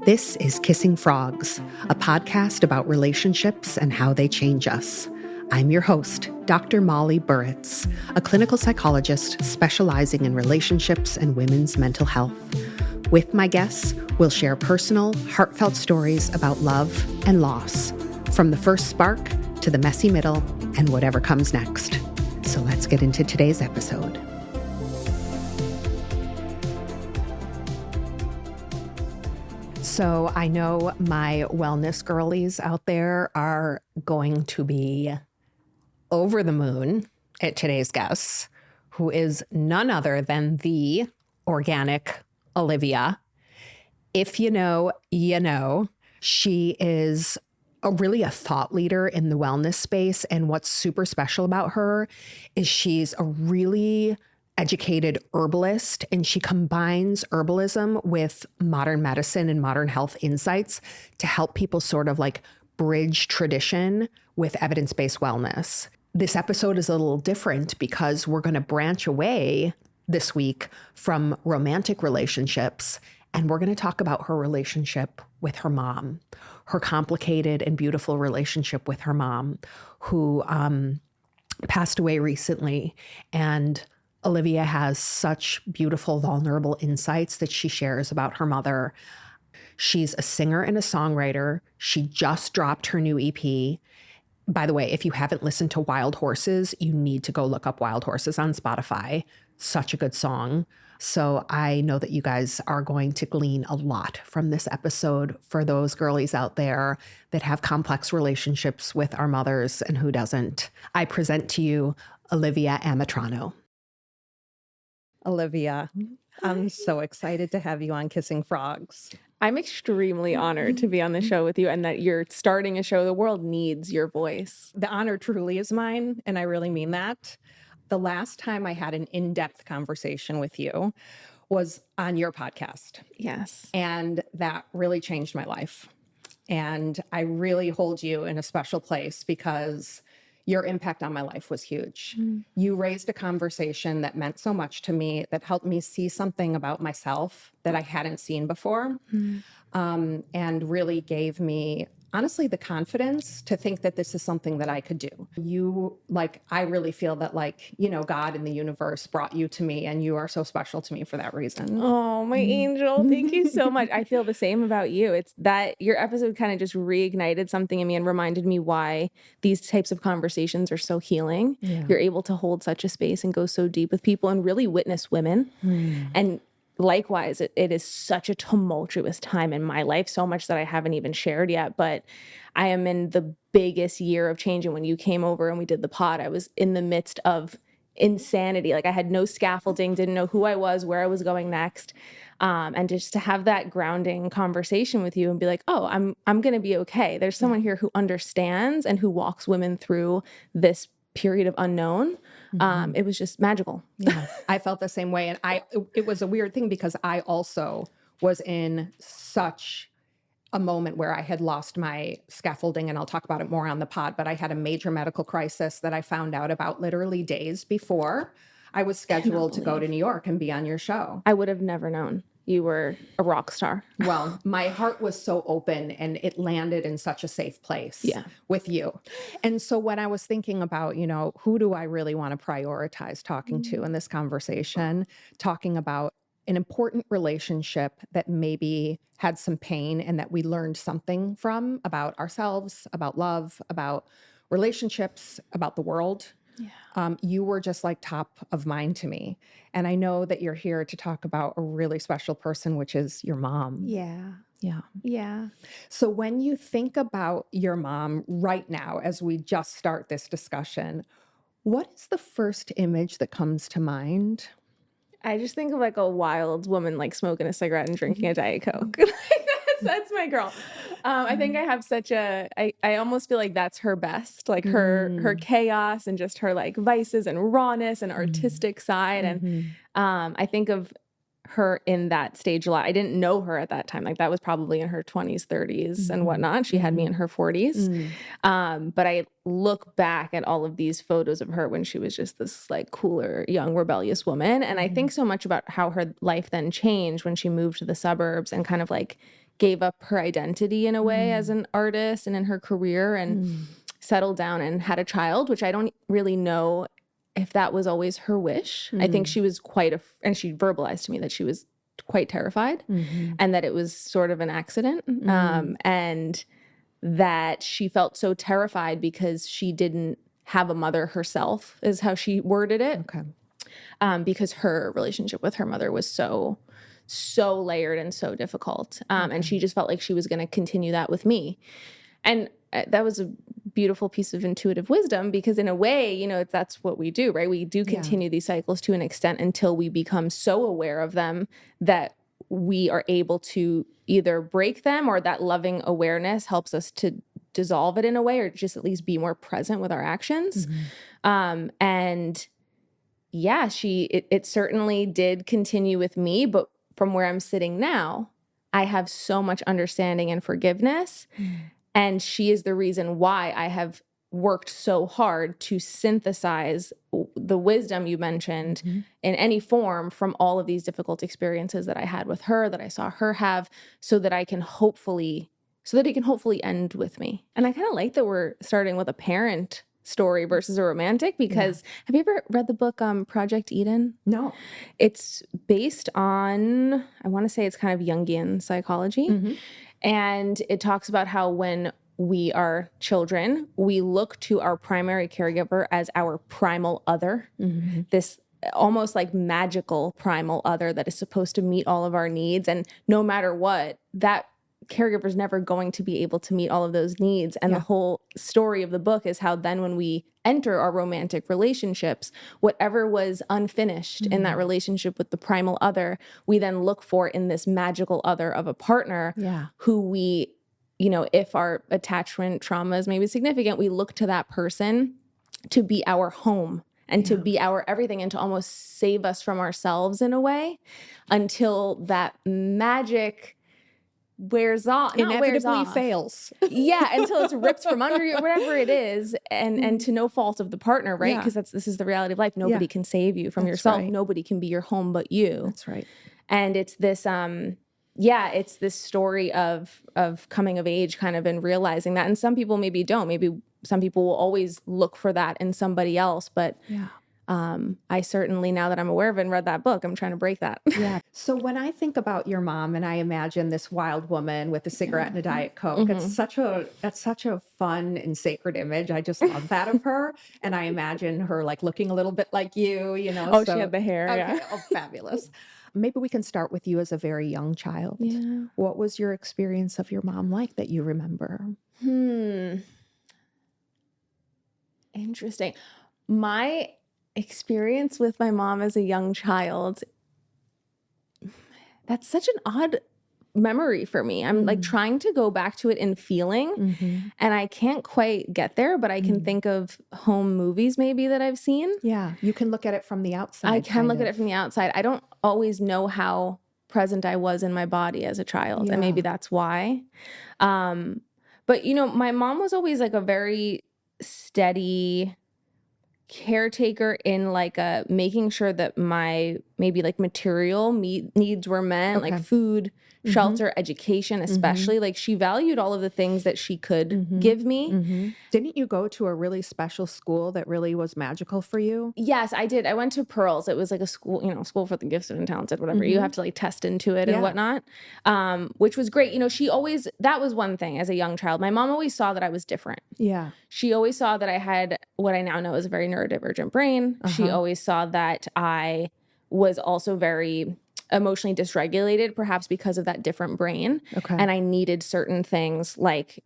This is Kissing Frogs, a podcast about relationships and how they change us. I'm your host, Dr. Molly Burritz, a clinical psychologist specializing in relationships and women's mental health. With my guests, we'll share personal, heartfelt stories about love and loss, from the first spark to the messy middle and whatever comes next. So let's get into today's episode. So I know my wellness girlies out there are going to be over the moon at today's guest, who is none other than the Organic Olivia. If you know, you know. She is really a thought leader in the wellness space. And what's super special about her is she's a really educated herbalist, and she combines herbalism with modern medicine and modern health insights to help people sort of like bridge tradition with evidence-based wellness. This episode is a little different because we're going to branch away this week from romantic relationships, and we're going to talk about her relationship with her mom, her complicated and beautiful relationship with her mom, who passed away recently. And Olivia has such beautiful, vulnerable insights that she shares about her mother. She's a singer and a songwriter. She just dropped her new EP. By the way, if you haven't listened to Wild Horses, you need to go look up Wild Horses on Spotify. Such a good song. So I know that you guys are going to glean a lot from this episode for those girlies out there that have complex relationships with our mothers and who doesn't. I present to you Olivia Amitrano. Olivia, I'm so excited to have you on Kissing Frogs. I'm extremely honored to be on the show with you and that you're starting a show. The world needs your voice. The honor truly is mine, and I really mean that. The last time I had an in-depth conversation with you was on your podcast. Yes. And that really changed my life. And I really hold you in a special place because your impact on my life was huge. You raised a conversation that meant so much to me, that helped me see something about myself that I hadn't seen before, and really gave me, honestly, the confidence to think that this is something that I could do. I really feel that, God and the universe brought you to me, and you are so special to me for that reason. Oh, my angel. Thank you so much. I feel the same about you. It's that your episode kind of just reignited something in me and reminded me why these types of conversations are so healing. Yeah. You're able to hold such a space and go so deep with people and really witness women. And likewise, it is such a tumultuous time in my life, so much that I haven't even shared yet, but I am in the biggest year of change. And when you came over and we did the pod, I was in the midst of insanity. Like, I had no scaffolding, didn't know who I was, where I was going next. And just to have that grounding conversation with you and be like, oh, I'm going to be okay. There's someone here who understands and who walks women through this period of unknown. It was just magical. Yeah, I felt the same way. And it was a weird thing because I also was in such a moment where I had lost my scaffolding, and I'll talk about it more on the pod, but I had a major medical crisis that I found out about literally days before I was scheduled to go to New York and be on your show. I would have never known you were a rock star. Well, my heart was so open, and it landed in such a safe place with you. And so when I was thinking about, who do I really want to prioritize talking to in this conversation, talking about an important relationship that maybe had some pain and that we learned something from about ourselves, about love, about relationships, about the world. Yeah. You were just like top of mind to me. And I know that you're here to talk about a really special person, which is your mom. Yeah. Yeah. Yeah. So when you think about your mom right now, as we just start this discussion, what is the first image that comes to mind? I just think of like a wild woman, like smoking a cigarette and drinking a Diet Coke. That's my girl. I think I have I almost feel like that's her best, like her chaos and just her like vices and rawness and artistic side. And I think of her in that stage a lot. I didn't know her at that time. Like that was probably in her 20s, 30s and whatnot. She had me in her 40s. But I look back at all of these photos of her when she was just this like cooler, young, rebellious woman. And I think so much about how her life then changed when she moved to the suburbs and kind of like gave up her identity in a way as an artist and in her career and settled down and had a child, which I don't really know if that was always her wish. I think she was and she verbalized to me that she was quite terrified and that it was sort of an accident. And that she felt so terrified because she didn't have a mother herself, is how she worded it. Okay. Because her relationship with her mother was so layered and so difficult. And she just felt like she was going to continue that with me. And that was a beautiful piece of intuitive wisdom because in a way, you know, that's what we do, right? We do continue these cycles to an extent until we become so aware of them that we are able to either break them or that loving awareness helps us to dissolve it in a way or just at least be more present with our actions. And yeah, it certainly did continue with me, but from where I'm sitting now, I have so much understanding and forgiveness. And she is the reason why I have worked so hard to synthesize the wisdom you mentioned in any form from all of these difficult experiences that I had with her, that I saw her have, so that it can hopefully end with me. And I kind of like that we're starting with a parent story versus a romantic because have you ever read the book Project Eden? No. It's based on, I want to say it's kind of Jungian psychology. And it talks about how when we are children, we look to our primary caregiver as our primal other, this almost like magical primal other that is supposed to meet all of our needs. And no matter what, that caregiver is never going to be able to meet all of those needs. And the whole story of the book is how then when we enter our romantic relationships, whatever was unfinished in that relationship with the primal other, we then look for in this magical other of a partner who we, you know, if our attachment trauma is maybe significant, we look to that person to be our home and to be our everything and to almost save us from ourselves in a way until that magic wears off. Inevitably fails. Until it's ripped from under you or whatever it is, and to no fault of the partner, right? Because this is the reality of life. Nobody can save you from yourself. Right. Nobody can be your home but you. That's right. And it's this it's this story of coming of age kind of and realizing that. And some people maybe don't. Maybe some people will always look for that in somebody else, but I certainly, now that I'm aware of it and read that book, I'm trying to break that. So when I think about your mom and I imagine this wild woman with a cigarette and a Diet Coke, it's such a fun and sacred image. I just love that of her. And I imagine her like looking a little bit like you know. Oh, she had the hair. Okay. Oh, fabulous. Maybe we can start with you as a very young child. What was your experience of your mom like that you remember? Interesting. My experience with my mom as a young child, that's such an odd memory for me. I'm like trying to go back to it in feeling and I can't quite get there, but I can think of home movies maybe that I've seen. Yeah, you can look at it from the outside. I can look at it from the outside. I don't always know how present I was in my body as a child, and maybe that's why. But you know, my mom was always like a very steady caretaker in like making sure that my maybe like material needs were met, like food, shelter, education, especially. Like she valued all of the things that she could give me. Didn't you go to a really special school that really was magical for you? Yes, I did. I went to Pearls. It was like a school, you know, school for the gifted and talented, whatever. You have to like test into it and whatnot, which was great. You know, that was one thing as a young child. My mom always saw that I was different. Yeah. She always saw that I had what I now know is a very neurodivergent brain. She always saw that I was also very emotionally dysregulated, perhaps because of that different brain. And I needed certain things like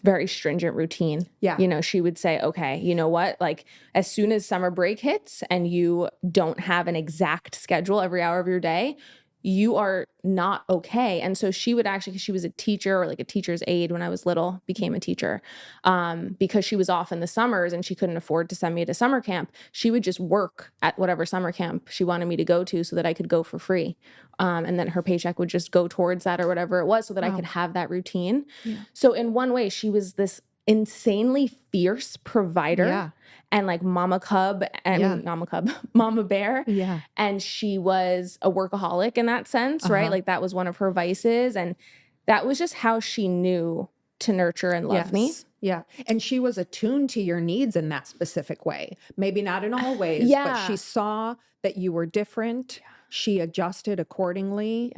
very stringent routine. You know, she would say, okay, you know what? Like as soon as summer break hits and you don't have an exact schedule every hour of your day, you are not okay. And so she would actually, because she was a teacher or like a teacher's aide when I was little, became a teacher, because she was off in the summers and she couldn't afford to send me to summer camp. She would just work at whatever summer camp she wanted me to go to so that I could go for free And then her paycheck would just go towards that or whatever it was so that I could have that routine. Yeah. So in one way, she was this insanely fierce provider. Yeah. And like mama cub and mama bear. Yeah. And she was a workaholic in that sense, right? Like that was one of her vices. And that was just how she knew to nurture and love me. Yeah. And she was attuned to your needs in that specific way. Maybe not in all ways, but she saw that you were different. Yeah. She adjusted accordingly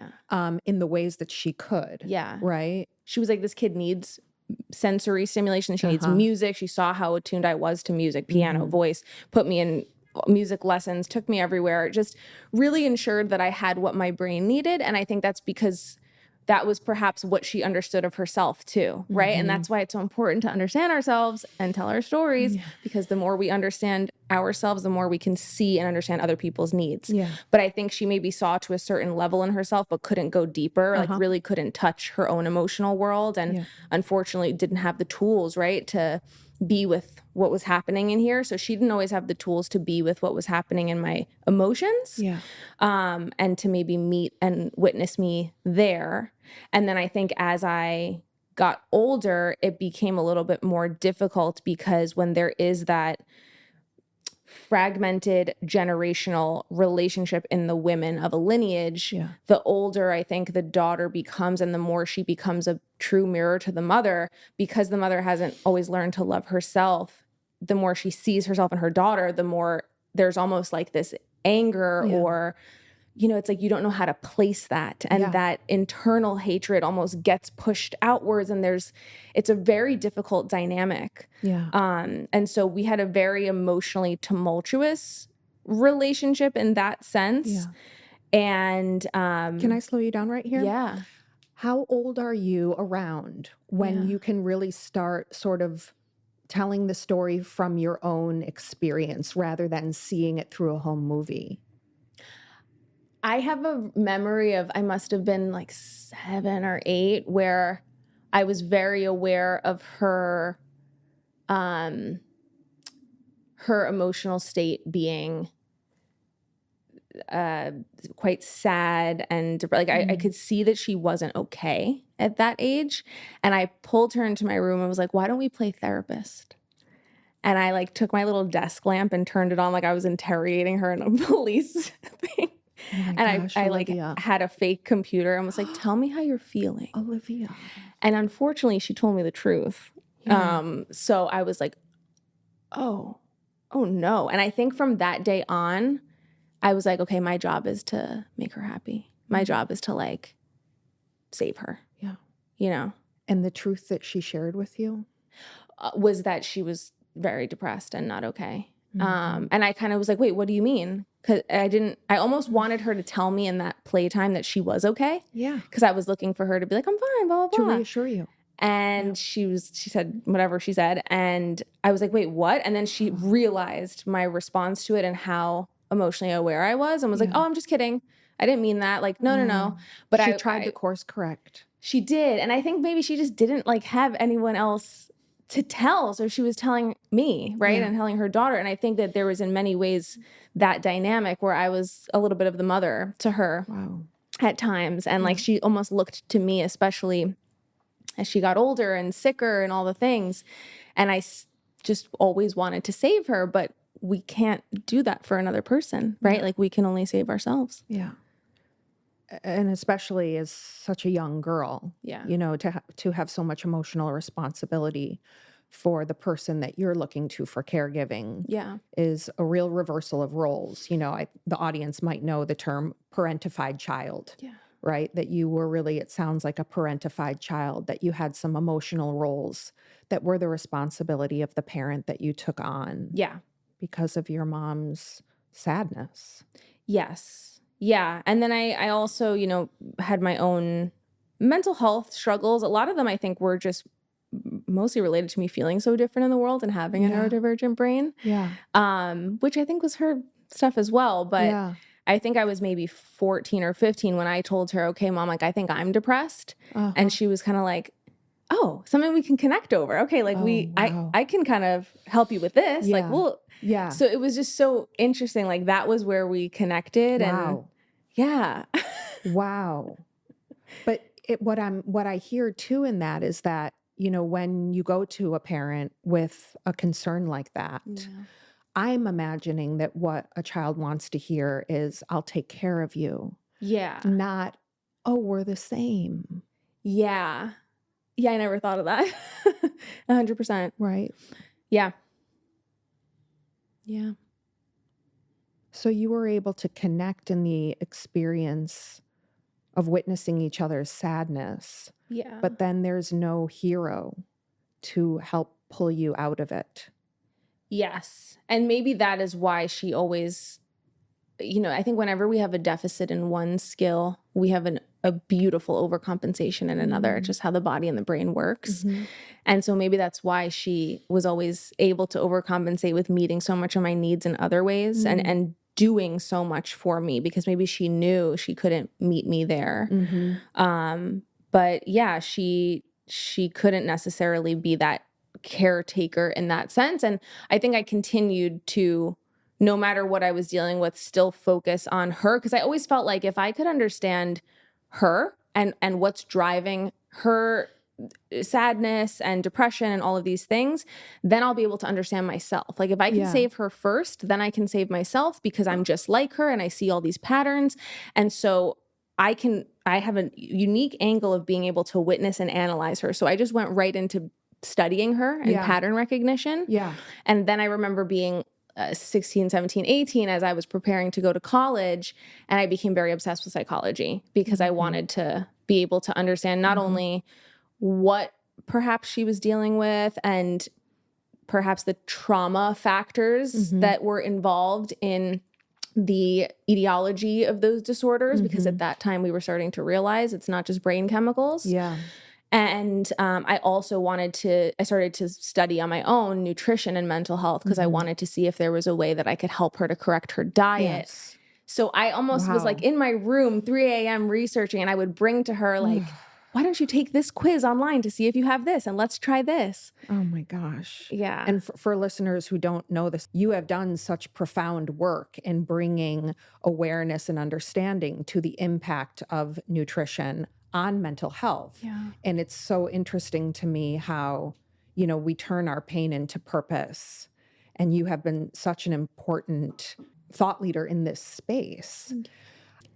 in the ways that she could. Yeah. Right? She was like, this kid needs sensory stimulation. She needs music. She saw how attuned I was to music, piano, voice, put me in music lessons, took me everywhere, just really ensured that I had what my brain needed. And I think that's because that was perhaps what she understood of herself too, right? And that's why it's so important to understand ourselves and tell our stories, because the more we understand ourselves, the more we can see and understand other people's needs. Yeah. But I think she maybe saw to a certain level in herself, but couldn't go deeper, like really couldn't touch her own emotional world. And unfortunately didn't have the tools, right, to be with what was happening in here. So she didn't always have the tools to be with what was happening in my emotions, and to maybe meet and witness me there. And then I think as I got older, it became a little bit more difficult because when there is that fragmented generational relationship in the women of a lineage, the older I think the daughter becomes and the more she becomes a true mirror to the mother, because the mother hasn't always learned to love herself, the more she sees herself in her daughter, the more there's almost like this anger or, you know, it's like you don't know how to place that. And that internal hatred almost gets pushed outwards. And it's a very difficult dynamic. Yeah. And so we had a very emotionally tumultuous relationship in that sense. Yeah. And can I slow you down right here? Yeah. How old are you around when you can really start sort of telling the story from your own experience rather than seeing it through a home movie? I have a memory of, I must have been like 7 or 8, where I was very aware of her emotional state being quite sad, and like I could see that she wasn't okay at that age. And I pulled her into my room and was like, why don't we play therapist? And I like took my little desk lamp and turned it on like I was interrogating her in a police thing. Oh my and gosh, I Olivia. like had a fake computer and was like, tell me how you're feeling. Olivia. And unfortunately she told me the truth. Yeah. So I was like, oh no. And I think from that day on, I was like, okay, my job is to make her happy. My job is to like save her. Yeah. You know? And the truth that she shared with you? Was that she was very depressed and not okay. And I kind of was like, wait, what do you mean? Because I almost wanted her to tell me in that playtime that she was okay. Yeah. Because I was looking for her to be like, I'm fine, blah, blah, blah. To reassure you. And she said whatever she said. And I was like, wait, what? And then she realized my response to it and how emotionally aware I was and was like, oh, I'm just kidding. I didn't mean that. Like, no. But she tried to course correct. She did. And I think maybe she just didn't like have anyone else to tell. So she was telling me, right? And telling her daughter. And I think that there was in many ways that dynamic where I was a little bit of the mother to her at times. And like she almost looked to me, especially as she got older and sicker and all the things. And I just always wanted to save her, but we can't do that for another person, right? Like we can only save ourselves. Yeah. And especially as such a young girl, you know, to have so much emotional responsibility for the person that you're looking to for caregiving is a real reversal of roles. You know, the audience might know the term parentified child, right? That you were really, it sounds like a parentified child, that you had some emotional roles that were the responsibility of the parent that you took on. Yeah. Because of your mom's sadness. Yes. Yeah. And then I also, you know, had my own mental health struggles. A lot of them I think were just mostly related to me feeling so different in the world and having a neurodivergent brain. Yeah. Which I think was her stuff as well. But I think I was maybe 14 or 15 when I told her, okay, Mom, like I think I'm depressed. And she was kind of like, oh, something we can connect over. Okay, like I can kind of help you with this. Like, well, so it was just so interesting. Like that was where we connected. And Wow. But what I hear too in that is that, when you go to a parent with a concern like that, I'm imagining that what a child wants to hear is, I'll take care of you. Yeah. Not, oh, we're the same. Yeah. Yeah, I never thought of that. 100%. Right. Yeah. Yeah. So you were able to connect in the experience of witnessing each other's sadness. Yeah. But then there's no hero to help pull you out of it. Yes. And maybe that is why she always, I think whenever we have a deficit in one skill, we have a beautiful overcompensation in another, just how the body and the brain works. And so maybe that's why she was always able to overcompensate with meeting so much of my needs in other ways and doing so much for me, because maybe she knew she couldn't meet me there. But yeah, she couldn't necessarily be that caretaker in that sense. And I think I continued to, no matter what I was dealing with, still focus on her, because I always felt like if I could understand her and what's driving her sadness and depression and all of these things, then I'll be able to understand myself. Like if I can save her first, then I can save myself, because I'm just like her and I see all these patterns. And so I have a unique angle of being able to witness and analyze her. So I just went right into studying her and pattern recognition. Yeah. And then I remember being 16, 17, 18, as I was preparing to go to college, and I became very obsessed with psychology, because I wanted to be able to understand not only what perhaps she was dealing with and perhaps the trauma factors that were involved in the etiology of those disorders, because at that time we were starting to realize it's not just brain chemicals. Yeah. And I also I started to study on my own nutrition and mental health, because I wanted to see if there was a way that I could help her to correct her diet. Yes. So I almost was like in my room, 3 a.m. researching, and I would bring to her like, why don't you take this quiz online to see if you have this, and let's try this. Oh my gosh. Yeah. And for listeners who don't know this, you have done such profound work in bringing awareness and understanding to the impact of nutrition on mental health. Yeah. And it's so interesting to me how, we turn our pain into purpose. And you have been such an important thought leader in this space.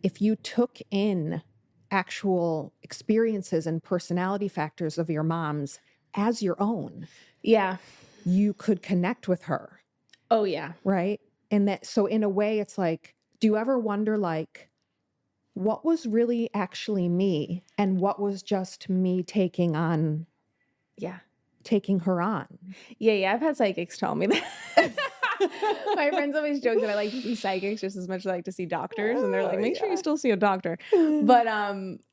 If you took in actual experiences and personality factors of your mom's as your own, you could connect with her. Oh yeah. Right. And so in a way, it's like, do you ever wonder, like, what was really actually me and what was just me taking her on? Yeah. I've had psychics tell me that. My friends always joke that I like to see psychics just as much as I like to see doctors. And they're like, make sure you still see a doctor. But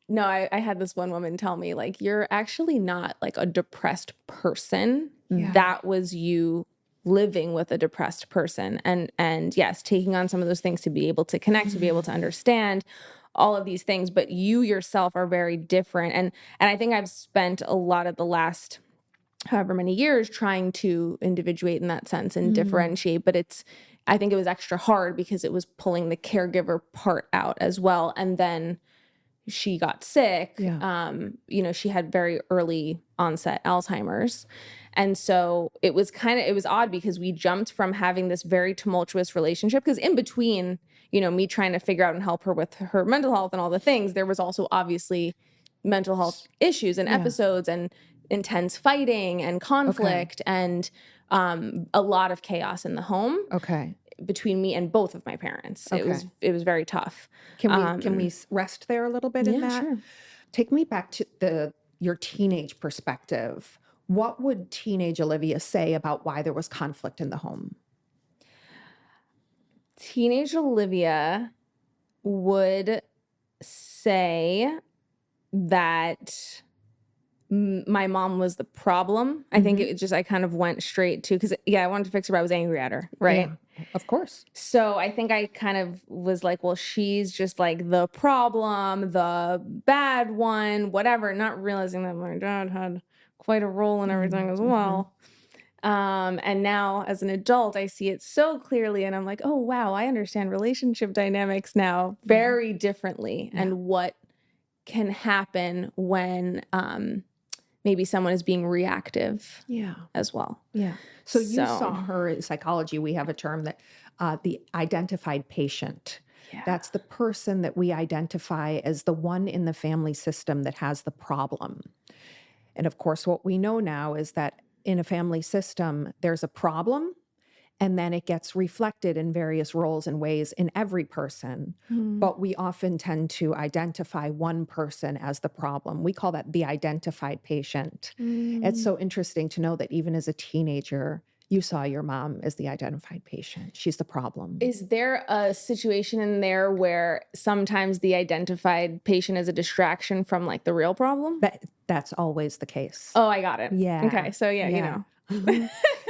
no, I had this one woman tell me, like, you're actually not like a depressed person. Yeah. That was you living with a depressed person. And yes, taking on some of those things to be able to connect, to be able to understand all of these things. But you yourself are very different. And I think I've spent a lot of the last however many years trying to individuate in that sense and differentiate. But I think it was extra hard because it was pulling the caregiver part out as well. And then she got sick. Yeah. She had very early onset Alzheimer's. And so it was odd because we jumped from having this very tumultuous relationship, because in between, me trying to figure out and help her with her mental health and all the things, there was also obviously mental health issues and episodes and intense fighting and conflict and a lot of chaos in the home. Okay. Between me and both of my parents. Okay. It was very tough. Can we rest there a little bit in that? Sure. Take me back to your teenage perspective. What would teenage Olivia say about why there was conflict in the home? Teenage Olivia would say that my mom was the problem. I think I kind of went straight to, because I wanted to fix her, but I was angry at her, right? Yeah, of course. So I think I kind of was like, well, she's just like the problem, the bad one, whatever, not realizing that my dad had quite a role in everything as well. And now as an adult, I see it so clearly and I'm like, oh, wow, I understand relationship dynamics now very differently and what can happen when maybe someone is being reactive as well. Yeah. So you saw her in psychology. We have a term that the identified patient. Yeah. That's the person that we identify as the one in the family system that has the problem. And of course, what we know now is that in a family system, there's a problem, and then it gets reflected in various roles and ways in every person. But we often tend to identify one person as the problem. We call that the identified patient. It's so interesting to know that even as a teenager, you saw your mom as the identified patient. She's the problem. Is there a situation in there where sometimes the identified patient is a distraction from like the real problem? That's always the case. Oh, I got it. Yeah. Okay. So you know.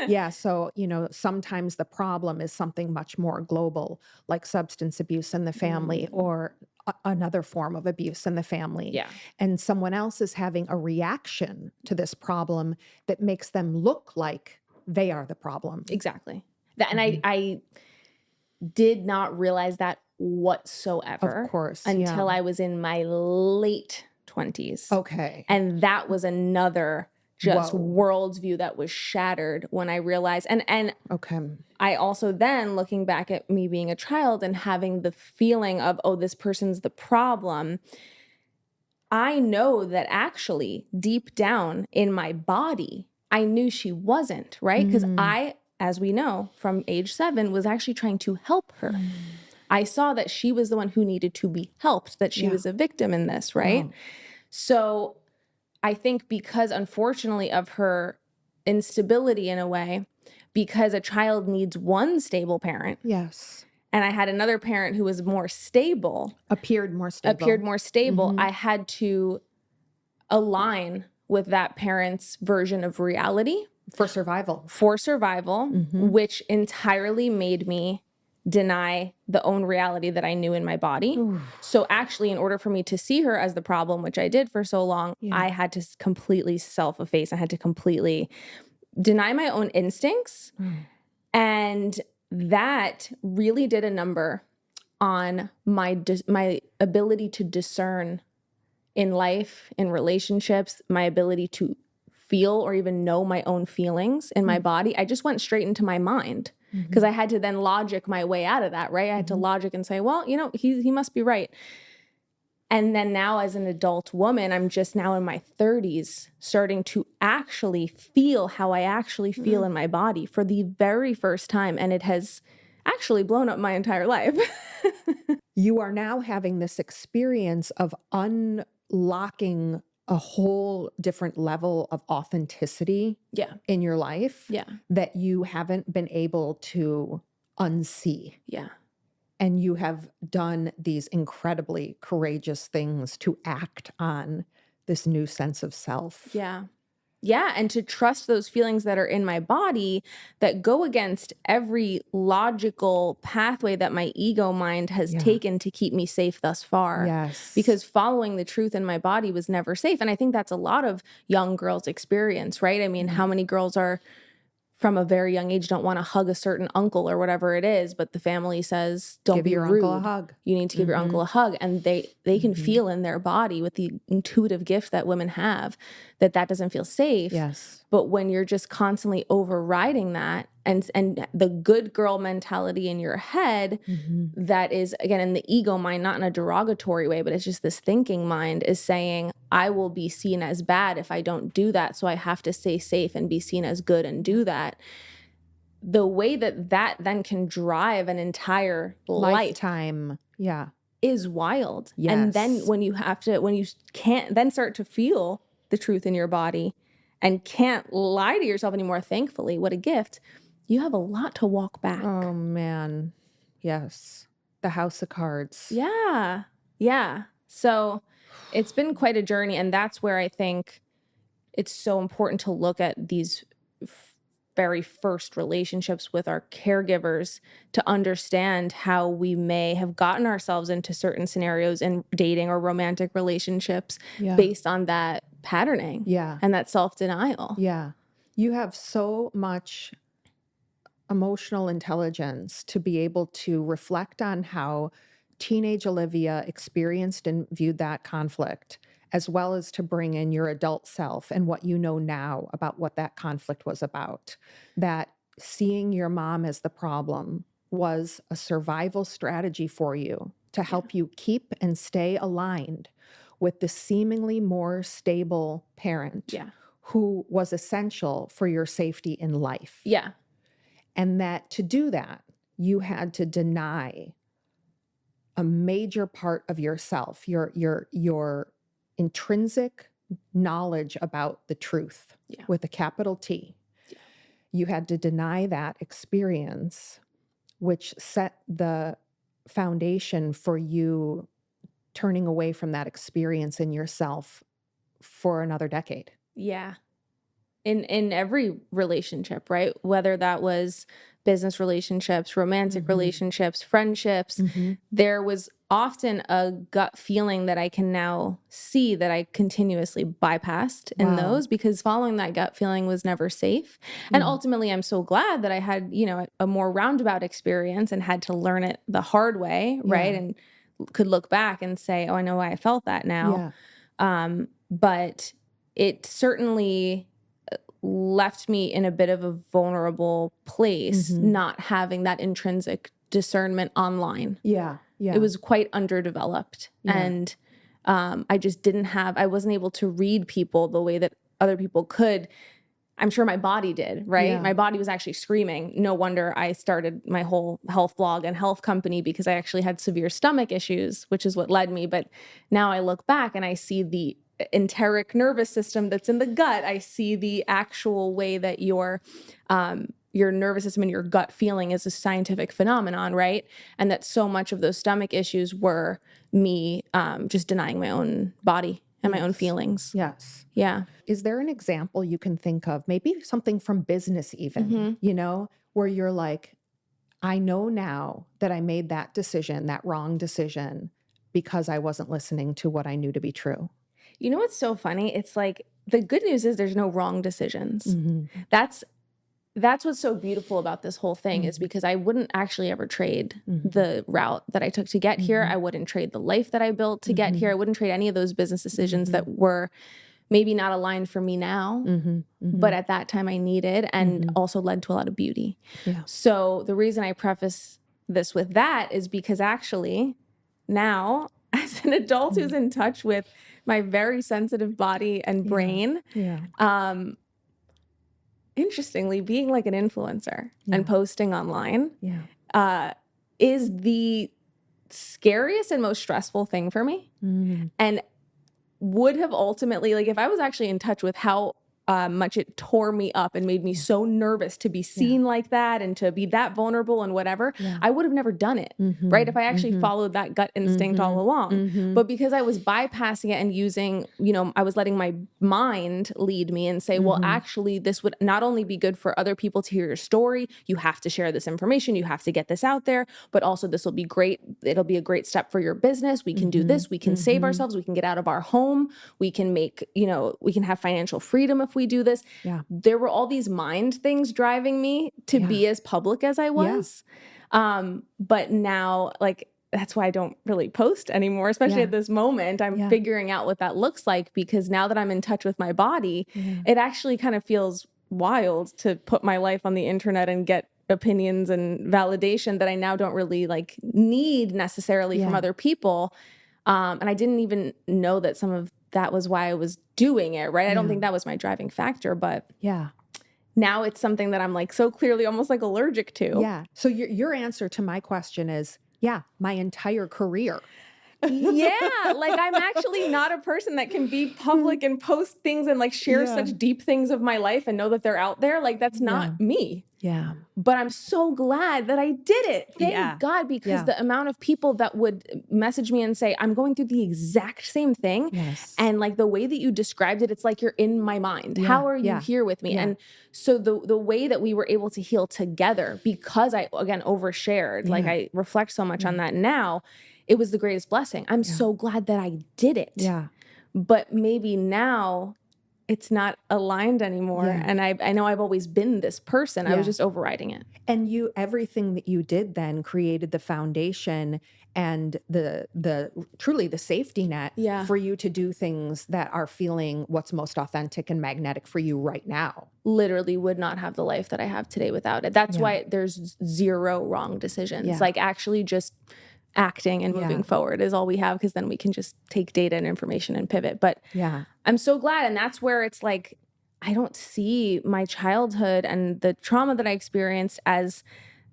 Yeah. So, sometimes the problem is something much more global, like substance abuse in the family or another form of abuse in the family. Yeah. And someone else is having a reaction to this problem that makes them look like they are the problem. Exactly. And I did not realize that whatsoever. Of course. Until I was in my late 20s. Okay. And that was another just world's view that was shattered when I realized. And okay. I also then looking back at me being a child and having the feeling of, oh, this person's the problem. I know that actually deep down in my body, I knew she wasn't, right? Because I, as we know, from age 7, was actually trying to help her. I saw that she was the one who needed to be helped, that she was a victim in this, right? Wow. So I think because, unfortunately, of her instability in a way, because a child needs one stable parent. Yes. And I had another parent who was more stable. Appeared more stable. I had to align with that parent's version of reality. For survival. Which entirely made me deny the own reality that I knew in my body. Ooh. So actually, in order for me to see her as the problem, which I did for so long, I had to completely self-efface. I had to completely deny my own instincts. And that really did a number on my ability to discern in life, in relationships, my ability to feel or even know my own feelings in my body. I just went straight into my mind because I had to then logic my way out of that, right? I had to logic and say, well, he must be right. And then now as an adult woman, I'm just now in my 30s starting to actually feel how I actually feel in my body for the very first time. And it has actually blown up my entire life. You are now having this experience of unlocking a whole different level of authenticity in your life that you haven't been able to unsee. Yeah. And you have done these incredibly courageous things to act on this new sense of self. Yeah. Yeah. And to trust those feelings that are in my body that go against every logical pathway that my ego mind has taken to keep me safe thus far. Yes. Because following the truth in my body was never safe. And I think that's a lot of young girls' experience, right? I mean, how many girls are from a very young age don't want to hug a certain uncle or whatever it is, but the family says, don't be rude. Give your uncle a hug. You need to give your uncle a hug. And they can feel in their body with the intuitive gift that women have that doesn't feel safe. Yes. But when you're just constantly overriding that and the good girl mentality in your head that is, again, in the ego mind, not in a derogatory way, but it's just this thinking mind is saying, I will be seen as bad if I don't do that. So I have to stay safe and be seen as good and do that. The way that then can drive an entire lifetime. Is wild. Yes. And then when you can't then start to feel the truth in your body and can't lie to yourself anymore, thankfully, what a gift. You have a lot to walk back. Oh, man. Yes. The house of cards. Yeah. Yeah. So it's been quite a journey. And that's where I think it's so important to look at these very first relationships with our caregivers to understand how we may have gotten ourselves into certain scenarios in dating or romantic relationships based on that patterning and that self-denial. Yeah. You have so much emotional intelligence to be able to reflect on how teenage Olivia experienced and viewed that conflict, as well as to bring in your adult self and what you know now about what that conflict was about. That seeing your mom as the problem was a survival strategy for you to help you keep and stay aligned with the seemingly more stable parent who was essential for your safety in life. Yeah. And that to do that, you had to deny a major part of yourself, your intrinsic knowledge about the truth with a capital T. Yeah. You had to deny that experience, which set the foundation for you turning away from that experience in yourself for another decade. Yeah. In every relationship, right? Whether that was business relationships, romantic relationships, friendships, there was often a gut feeling that I can now see that I continuously bypassed in those, because following that gut feeling was never safe. And ultimately, I'm so glad that I had, a more roundabout experience and had to learn it the hard way, right? And could look back and say, oh, I know why I felt that now. But it certainly left me in a bit of a vulnerable place, not having that intrinsic discernment online. Yeah. It was quite underdeveloped. And I wasn't able to read people the way that other people could. I'm sure my body did, right? Yeah. My body was actually screaming. No wonder I started my whole health blog and health company, because I actually had severe stomach issues, which is what led me. But now I look back and I see the enteric nervous system that's in the gut. I see the actual way that your nervous system and your gut feeling is a scientific phenomenon, right? And that so much of those stomach issues were me just denying my own body and my own feelings. Yes. Yeah. Is there an example you can think of, maybe something from business even, where you're like, I know now that I made that decision, that wrong decision, because I wasn't listening to what I knew to be true? You know what's so funny? It's like, the good news is there's no wrong decisions. That's what's so beautiful about this whole thing, is because I wouldn't actually ever trade the route that I took to get here. I wouldn't trade the life that I built to get here. I wouldn't trade any of those business decisions that were maybe not aligned for me now, but at that time I needed, and also led to a lot of beauty. Yeah. So the reason I preface this with that is because actually now, as an adult who's in touch with my very sensitive body and brain, interestingly, being like an influencer and posting online is the scariest and most stressful thing for me. And would have ultimately, like, if I was actually in touch with how much it tore me up and made me so nervous to be seen like that and to be that vulnerable and whatever, I would have never done it, right? If I actually followed that gut instinct all along. But because I was bypassing it and using, I was letting my mind lead me and say, well, actually, this would not only be good for other people to hear your story, you have to share this information, you have to get this out there, but also this will be great. It'll be a great step for your business. We can do this. We can save ourselves. We can get out of our home. We can make, we can have financial freedom if we do this. Yeah. There were all these mind things driving me to be as public as I was. But now, like, that's why I don't really post anymore, especially at this moment. I'm figuring out what that looks like, because now that I'm in touch with my body, it actually kind of feels wild to put my life on the internet and get opinions and validation that I now don't really need necessarily from other people. And I didn't even know that some of that was why I was doing it, right? I don't think that was my driving factor, but now it's something that I'm so clearly almost allergic to. Yeah. So your answer to my question is, my entire career. I'm actually not a person that can be public and post things and share such deep things of my life and know that they're out there. That's not me. Yeah. But I'm so glad that I did it. Thank God, because the amount of people that would message me and say, I'm going through the exact same thing. Yes. And the way that you described it, it's like you're in my mind. How are you here with me? And so the way that we were able to heal together, because I, again, overshared, I reflect so much on that now, it was the greatest blessing. I'm so glad that I did it. Yeah. But maybe now it's not aligned anymore. Yeah. And I know I've always been this person. I was just overriding it. And everything that you did then created the foundation and the truly the safety net for you to do things that are feeling what's most authentic and magnetic for you right now. Literally would not have the life that I have today without it. That's why there's zero wrong decisions. Like actually just acting and moving forward is all we have, because then we can just take data and information and pivot. But I'm so glad. And that's where it's like, I don't see my childhood and the trauma that I experienced as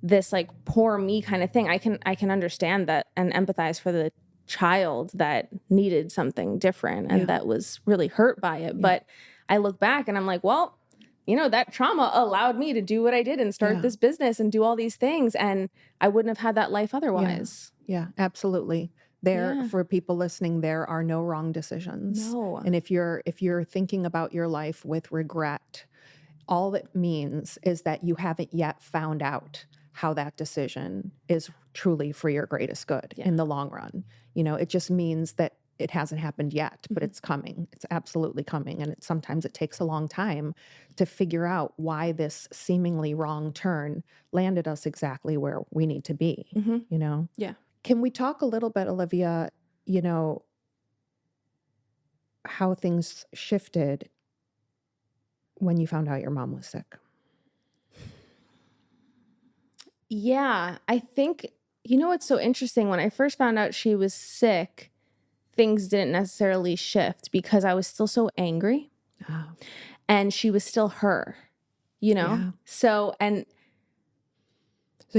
this like poor me kind of thing. I can understand that and empathize for the child that needed something different and that was really hurt by it. But I look back and I'm like, well, you know, that trauma allowed me to do what I did and start this business and do all these things. And I wouldn't have had that life otherwise. Yeah, absolutely. For people listening, there are no wrong decisions. No. And if you're thinking about your life with regret, all that means is that you haven't yet found out how that decision is truly for your greatest good in the long run. You know, it just means that it hasn't happened yet, but it's coming. It's absolutely coming. And sometimes it takes a long time to figure out why this seemingly wrong turn landed us exactly where we need to be, you know? Yeah. Can we talk a little bit, Olivia, you know, how things shifted when you found out your mom was sick? Yeah, I think, you know what's so interesting? When I first found out she was sick, things didn't necessarily shift because I was still so angry and she was still her, you know? Yeah. So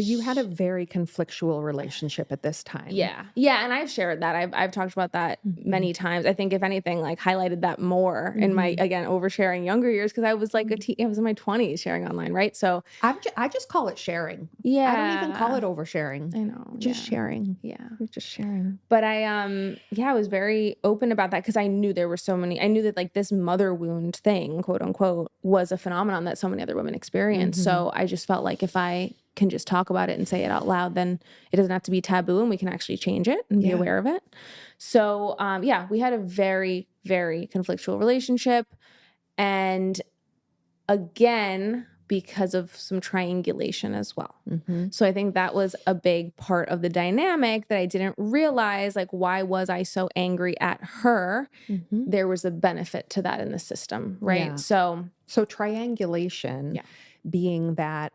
you had a very conflictual relationship at this time. Yeah. Yeah. And I've shared that. I've talked about that many times. I think if anything, like highlighted that more in my, again, oversharing younger years. Cause I was like I was in my 20s sharing online. Right. So I just call it sharing. Yeah. I don't even call it oversharing. I know. Just sharing. Yeah. We're just sharing. But I was very open about that because I knew there were so many, I knew that like this mother wound thing, quote unquote, was a phenomenon that so many other women experience. So I just felt like if I can just talk about it and say it out loud, then it doesn't have to be taboo and we can actually change it and be aware of it. So, we had a very, very conflictual relationship. And again, because of some triangulation as well. So I think that was a big part of the dynamic that I didn't realize, like, why was I so angry at her? There was a benefit to that in the system, right? Yeah. So triangulation being that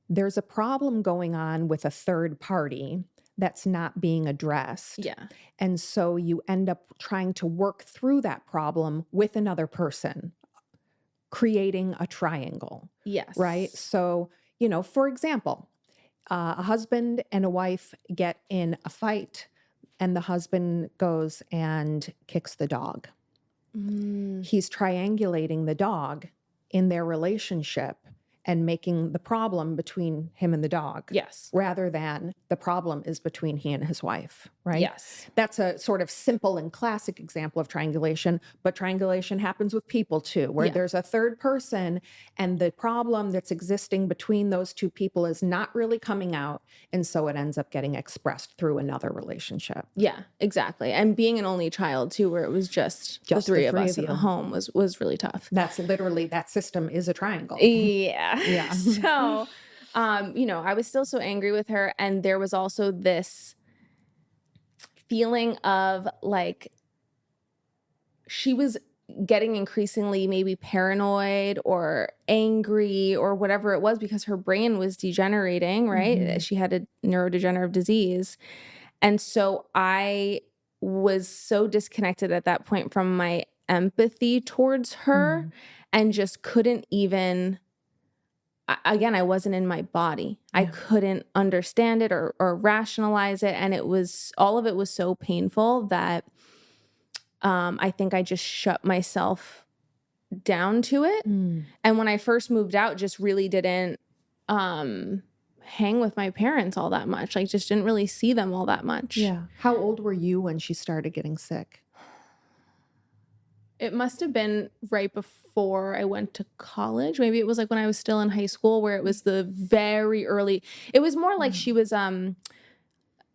there's a problem going on with a third party that's not being addressed. Yeah. And so you end up trying to work through that problem with another person, creating a triangle. Yes. Right? So, you know, for example, a husband and a wife get in a fight and the husband goes and kicks the dog. He's triangulating the dog in their relationship and making the problem between him and the dog. Yes. Rather than the problem is between he and his wife, right? Yes. That's a sort of simple and classic example of triangulation, but triangulation happens with people too, where there's a third person and the problem that's existing between those two people is not really coming out. And so it ends up getting expressed through another relationship. Yeah, exactly. And being an only child too, where it was just the three of us in the home was really tough. That's literally, that system is a triangle. Yeah. Yeah. So, I was still so angry with her. And there was also this feeling of like, she was getting increasingly maybe paranoid or angry or whatever it was because her brain was degenerating, right? She had a neurodegenerative disease. And so I was so disconnected at that point from my empathy towards her and just couldn't even, again, I wasn't in my body. I couldn't understand it or rationalize it. And all of it was so painful that I think I just shut myself down to it. And when I first moved out, just really didn't hang with my parents all that much. Like just didn't really see them all that much. Yeah. How old were you when she started getting sick? It must have been right before I went to college. Maybe it was like when I was still in high school where it was the very early. It was more like she was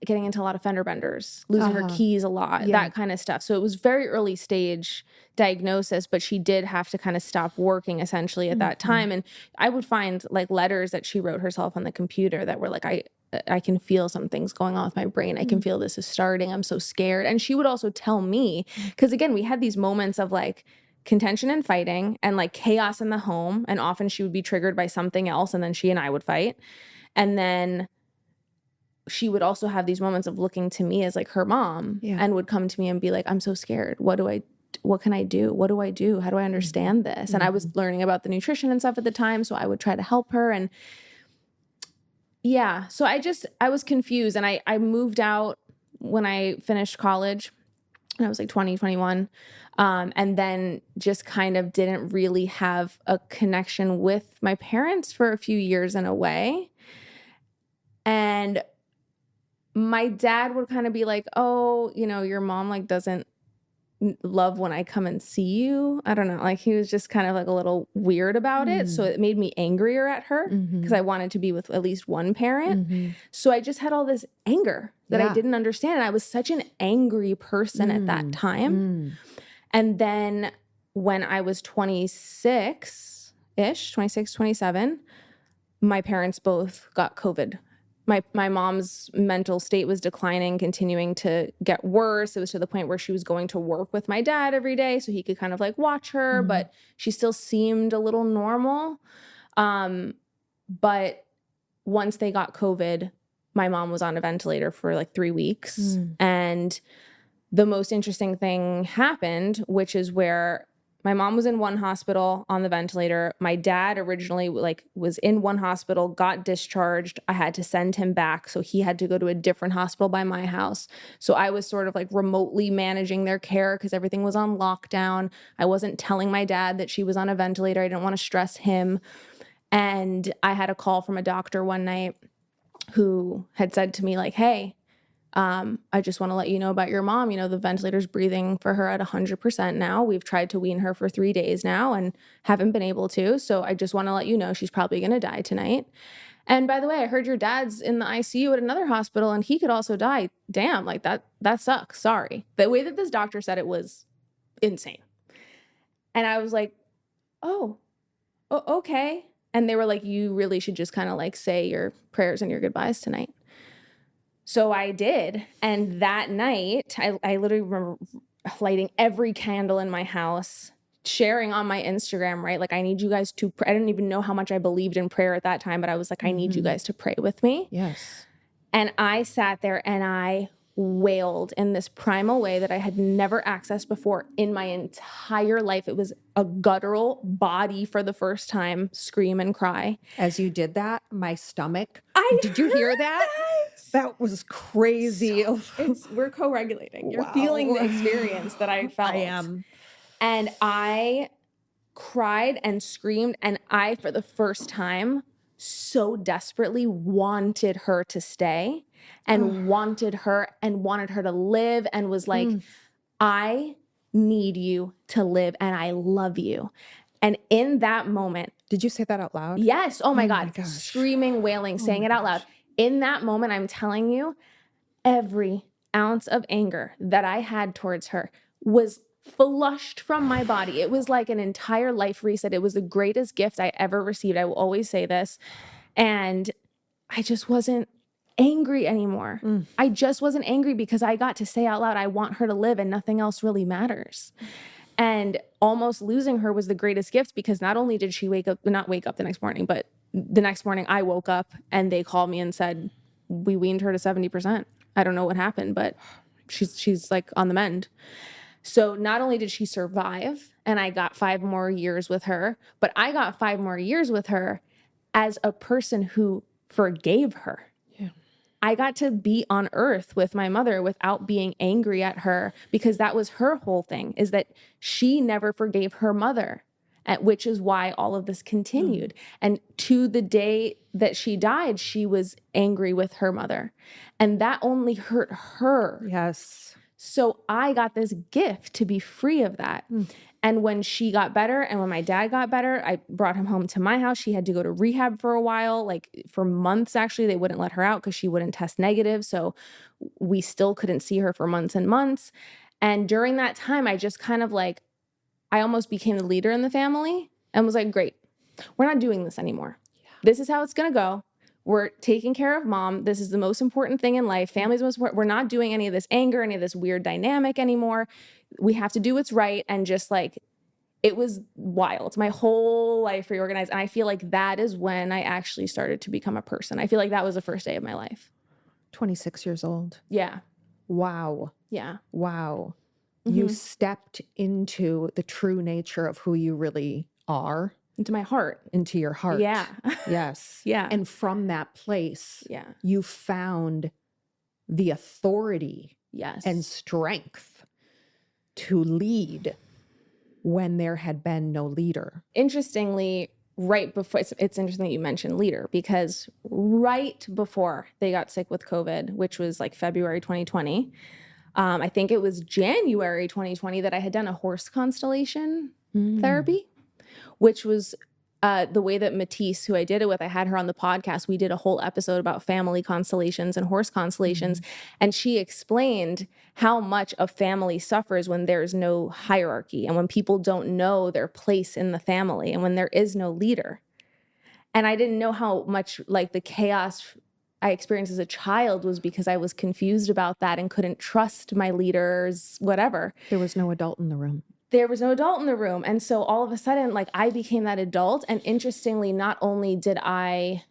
getting into a lot of fender benders, losing her keys a lot, that kind of stuff. So it was very early stage diagnosis, but she did have to kind of stop working essentially at that time. And I would find like letters that she wrote herself on the computer that were like, I can feel something's going on with my brain. I can feel this is starting. I'm so scared. And she would also tell me, because again, we had these moments of like contention and fighting and like chaos in the home. And often she would be triggered by something else. And then she and I would fight. And then she would also have these moments of looking to me as like her mom and would come to me and be like, I'm so scared. What can I do? What do I do? How do I understand this? And I was learning about the nutrition and stuff at the time. So I would try to help her. And yeah, so I was confused. And I moved out when I finished college and I was like 20, 21. And then just kind of didn't really have a connection with my parents for a few years in a way. And my dad would kind of be like, oh, you know, your mom like doesn't love when I come and see you. I don't know. Like he was just kind of like a little weird about it. So it made me angrier at her because I wanted to be with at least one parent. So I just had all this anger that I didn't understand. And I was such an angry person at that time. And then when I was 26-ish, 26, 27, my parents both got COVID. My mom's mental state was declining, continuing to get worse. It was to the point where she was going to work with my dad every day so he could kind of like watch her, but she still seemed a little normal. But once they got COVID, my mom was on a ventilator for like 3 weeks. And the most interesting thing happened, which is where my mom was in one hospital on the ventilator. My dad originally like was in one hospital, got discharged. I had to send him back. So he had to go to a different hospital by my house. So I was sort of like remotely managing their care because everything was on lockdown. I wasn't telling my dad that she was on a ventilator. I didn't want to stress him. And I had a call from a doctor one night who had said to me like, hey, I just want to let you know about your mom. You know, the ventilator's breathing for her at 100% now. We've tried to wean her for 3 days now and haven't been able to. So I just want to let you know she's probably going to die tonight. And by the way, I heard your dad's in the ICU at another hospital and he could also die. Damn, like that sucks. Sorry. The way that this doctor said it was insane. And I was like, oh, okay. And they were like, you really should just kind of like say your prayers and your goodbyes tonight. So I did. And that night, I literally remember lighting every candle in my house, sharing on my Instagram, right? Like, I need you guys to pray. I didn't even know how much I believed in prayer at that time, but I was like, I need you guys to pray with me. Yes. And I sat there and I wailed in this primal way that I had never accessed before in my entire life. It was a guttural body for the first time, scream and cry. As you did that, my stomach. Did you hear that? That was crazy. We're co-regulating. You're feeling the experience that I felt. I am. And I cried and screamed. And I, for the first time, so desperately wanted her to stay and wanted her to live and was like, I need you to live and I love you. And in that moment. Did you say that out loud? Yes. Oh my God. Screaming, wailing, saying it out loud. In that moment, I'm telling you, every ounce of anger that I had towards her was flushed from my body. It was like an entire life reset. It was the greatest gift I ever received. I will always say this. And I just wasn't angry anymore. I just wasn't angry because I got to say out loud, I want her to live and nothing else really matters. And almost losing her was the greatest gift because not only did she not wake up the next morning, but the next morning I woke up and they called me and said, we weaned her to 70%. I don't know what happened, but she's like on the mend. So not only did she survive and I got 5 more years with her, but I got 5 more years with her as a person who forgave her. I got to be on earth with my mother without being angry at her because that was her whole thing, is that she never forgave her mother, which is why all of this continued. And to the day that she died, she was angry with her mother. And that only hurt her. Yes. So I got this gift to be free of that. And when she got better and when my dad got better, I brought him home to my house. She had to go to rehab for a while, like for months, actually. They wouldn't let her out because she wouldn't test negative. So we still couldn't see her for months and months. And during that time, I just kind of like, I almost became the leader in the family and was like, great, we're not doing this anymore. This is how it's going to go. We're taking care of mom. This is the most important thing in life. Family's the most important. We're not doing any of this anger, any of this weird dynamic anymore. We have to do what's right. And just like, it was wild. My whole life reorganized. And I feel like that is when I actually started to become a person. I feel like that was the first day of my life. 26 years old. Yeah. Wow. Yeah. Wow. You stepped into the true nature of who you really are. Into my heart. Into your heart. Yeah. Yes. Yeah. And from that place, Yeah. you found the authority Yes. and strength to lead when there had been no leader. Interestingly, right before, it's interesting that you mentioned leader, because right before they got sick with COVID, which was like February 2020, I think it was January 2020 that I had done a horse constellation therapy, which was the way that Matisse, who I did it with, I had her on the podcast. We did a whole episode about family constellations and horse constellations. And she explained how much a family suffers when there's no hierarchy and when people don't know their place in the family and when there is no leader. And I didn't know how much like the chaos I experienced as a child was because I was confused about that and couldn't trust my leaders, whatever. There was no adult in the room. There was no adult in the room. And so all of a sudden, like I became that adult. And interestingly, not only did I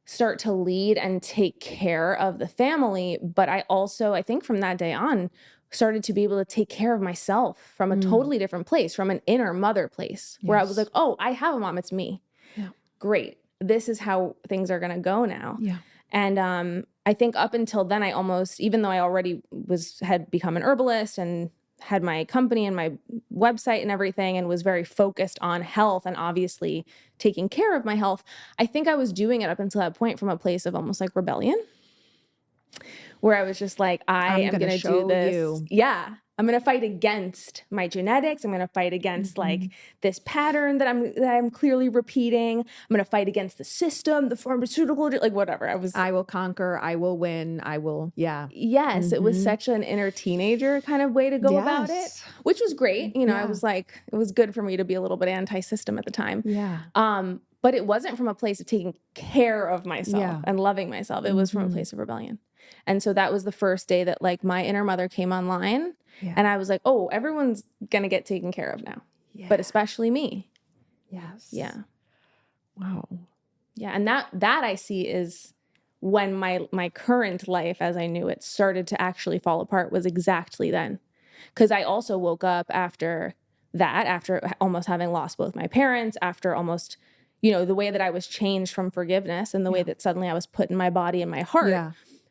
start to lead and take care of the family, but I also, I think from that day on, started to be able to take care of myself from a totally different place, from an inner mother place, where I was like, oh, I have a mom, it's me. Yeah. Great. This is how things are going to go now. Yeah. And I think up until then, I almost, even though I already had become an herbalist and had my company and my website and everything and was very focused on health and obviously taking care of my health, I think I was doing it up until that point from a place of almost like rebellion, where I was just like, I am going to do this. Yeah. I'm going to fight against my genetics. I'm going to fight against like this pattern that I'm clearly repeating. I'm going to fight against the system, the pharmaceutical, like whatever. I will conquer. I will win. I will. Yeah. Yes. It was such an inner teenager kind of way to go about it, which was great. You know, I was like, it was good for me to be a little bit anti-system at the time. Yeah. But it wasn't from a place of taking care of myself and loving myself. It was from a place of rebellion. And so that was the first day that like my inner mother came online. And I was like, oh, everyone's going to get taken care of now, but especially me. Yes. Yeah. Wow. Yeah. And that I see is when my current life as I knew it started to actually fall apart, was exactly then. Because I also woke up after that, after almost having lost both my parents, after almost, you know, the way that I was changed from forgiveness and the way that suddenly I was put in my body and my heart. Yeah.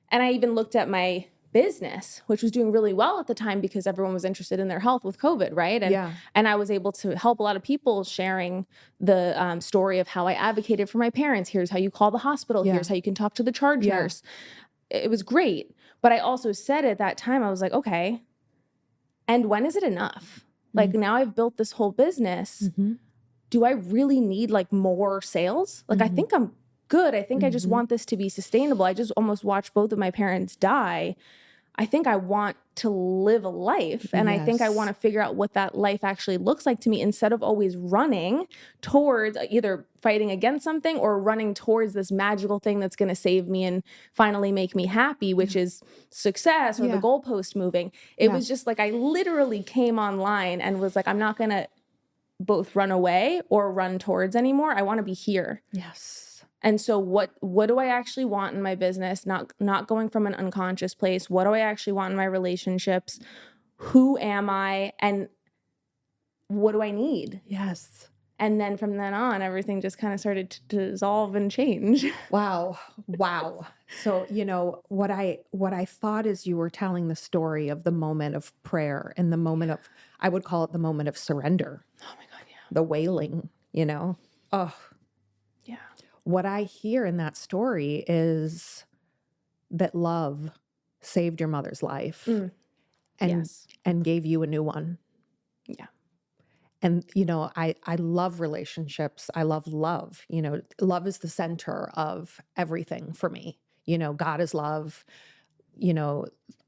And I even looked at my business, which was doing really well at the time because everyone was interested in their health with COVID, right? And I was able to help a lot of people sharing the story of how I advocated for my parents. Here's how you call the hospital. Here's how you can talk to the charge nurse. It was great. But I also said at that time, I was like, okay, and when is it enough? Like now I've built this whole business. Do I really need like more sales? Like I think I'm good. I think I just want this to be sustainable. I just almost watched both of my parents die. I think I want to live a life. And I think I want to figure out what that life actually looks like to me instead of always running towards either fighting against something or running towards this magical thing that's going to save me and finally make me happy, which is success or the goalpost moving. It was just like I literally came online and was like, I'm not going to both run away or run towards anymore. I want to be here. Yes. And so what do I actually want in my business? Not going from an unconscious place. What do I actually want in my relationships? Who am I? And what do I need? Yes. And then from then on, everything just kind of started to dissolve and change. Wow. Wow. So, you know, what I thought as you were telling the story of the moment of prayer and the moment of, I would call it the moment of surrender. Oh my God, yeah. The wailing, you know? Oh, yeah. What I hear in that story is that love saved your mother's life and gave you a new one. Yeah. And, I love relationships. I love love. Love is the center of everything for me. God is love.